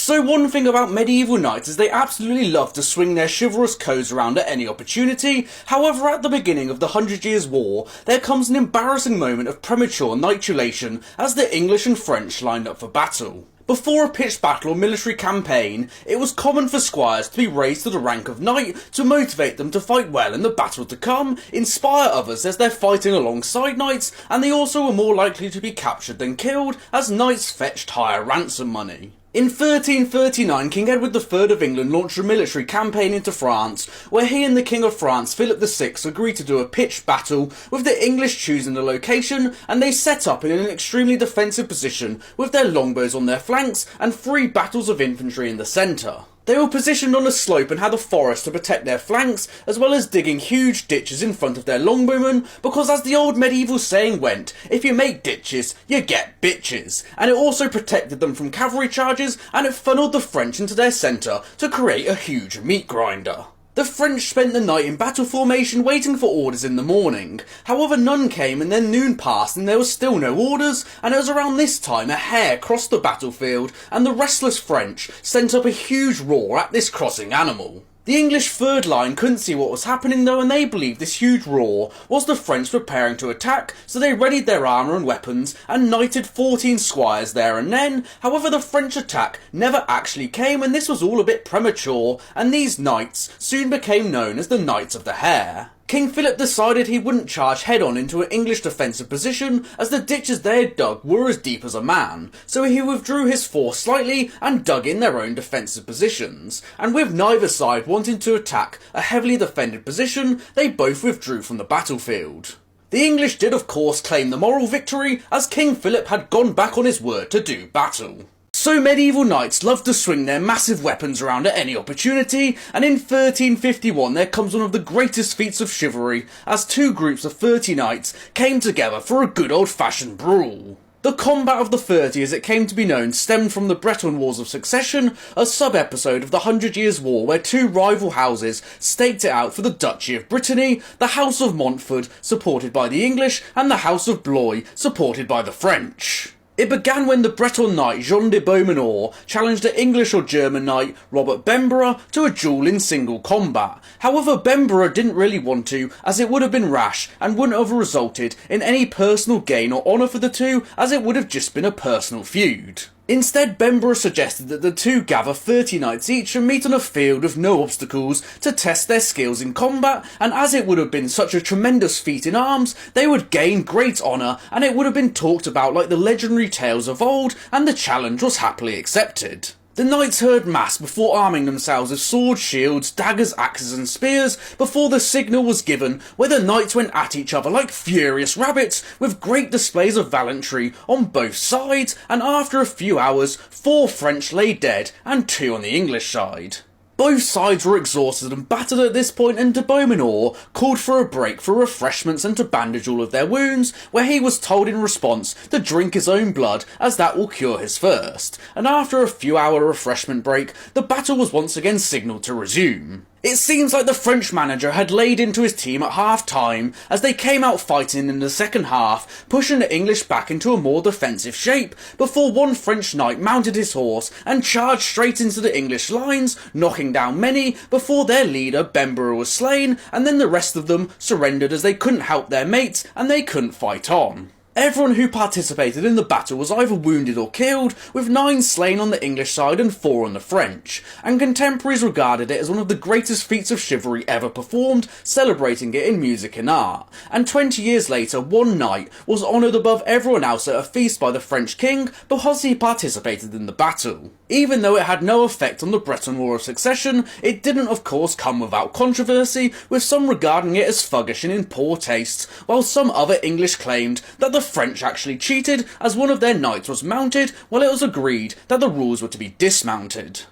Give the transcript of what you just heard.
So one thing about medieval knights is they absolutely love to swing their chivalrous codes around at any opportunity. However, at the beginning of the 100 Years' War, there comes an embarrassing moment of premature knightulation as the English and French lined up for battle. Before a pitched battle or military campaign, it was common for squires to be raised to the rank of knight to motivate them to fight well in the battle to come, inspire others as they're fighting alongside knights, and they also were more likely to be captured than killed, as knights fetched higher ransom money. In 1339, King Edward III of England launched a military campaign into France, where he and the King of France, Philip VI, agreed to do a pitched battle, with the English choosing the location, and they set up in an extremely defensive position, with their longbows on their flanks and 3 battles of infantry in the centre. They were positioned on a slope and had a forest to protect their flanks, as well as digging huge ditches in front of their longbowmen, because as the old medieval saying went, if you make ditches, you get bitches. And it also protected them from cavalry charges, and it funneled the French into their centre to create a huge meat grinder. The French spent the night in battle formation waiting for orders in the morning. However, none came and then noon passed and there was still no orders, and it was around this time a hare crossed the battlefield and the restless French sent up a huge roar at this crossing animal. The English third line couldn't see what was happening though, and they believed this huge roar was the French preparing to attack, so they readied their armour and weapons and knighted 14 squires there and then. However, the French attack never actually came, and this was all a bit premature, and these knights soon became known as the Knights of the Hare. King Philip decided he wouldn't charge head-on into an English defensive position, as the ditches they had dug were as deep as a man, so he withdrew his force slightly and dug in their own defensive positions, and with neither side wanting to attack a heavily defended position, they both withdrew from the battlefield. The English did of course claim the moral victory, as King Philip had gone back on his word to do battle. So medieval knights loved to swing their massive weapons around at any opportunity, and in 1351 there comes one of the greatest feats of chivalry, as 2 groups of 30 knights came together for a good old-fashioned brawl. The Combat of the 30, as it came to be known, stemmed from the Breton Wars of Succession, a sub-episode of the 100 Years' War where 2 rival houses staked it out for the Duchy of Brittany, the House of Montfort, supported by the English, and the House of Blois, supported by the French. It began when the Breton knight Jean de Beaumenor challenged the English or German knight Robert Bembera to a duel in single combat. However, Bembera didn't really want to, as it would have been rash and wouldn't have resulted in any personal gain or honour for the two, as it would have just been a personal feud. Instead, Bembera suggested that the two gather 30 knights each and meet on a field with no obstacles to test their skills in combat, and as it would have been such a tremendous feat in arms, they would gain great honour, and it would have been talked about like the legendary tales of old, and the challenge was happily accepted. The knights heard mass before arming themselves with swords, shields, daggers, axes and spears before the signal was given, where the knights went at each other like furious rabbits, with great displays of gallantry on both sides, and after a few hours 4 French lay dead and 2 on the English side. Both sides were exhausted and battered at this point, and de Beaumenor called for a break for refreshments and to bandage all of their wounds, where he was told in response to drink his own blood, as that will cure his thirst, and after a few hour refreshment break, the battle was once again signalled to resume. It seems like the French manager had laid into his team at half-time, as they came out fighting in the second half, pushing the English back into a more defensive shape, before one French knight mounted his horse and charged straight into the English lines, knocking down many, before their leader Bembera was slain, and then the rest of them surrendered as they couldn't help their mates and they couldn't fight on. Everyone who participated in the battle was either wounded or killed, with 9 slain on the English side and 4 on the French, and contemporaries regarded it as one of the greatest feats of chivalry ever performed, celebrating it in music and art. And 20 years later, one knight was honoured above everyone else at a feast by the French king because he participated in the battle. Even though it had no effect on the Breton War of Succession, it didn't of course come without controversy, with some regarding it as thuggish and in poor taste, while some other English claimed that the French actually cheated, as one of their knights was mounted while it was agreed that the rules were to be dismounted.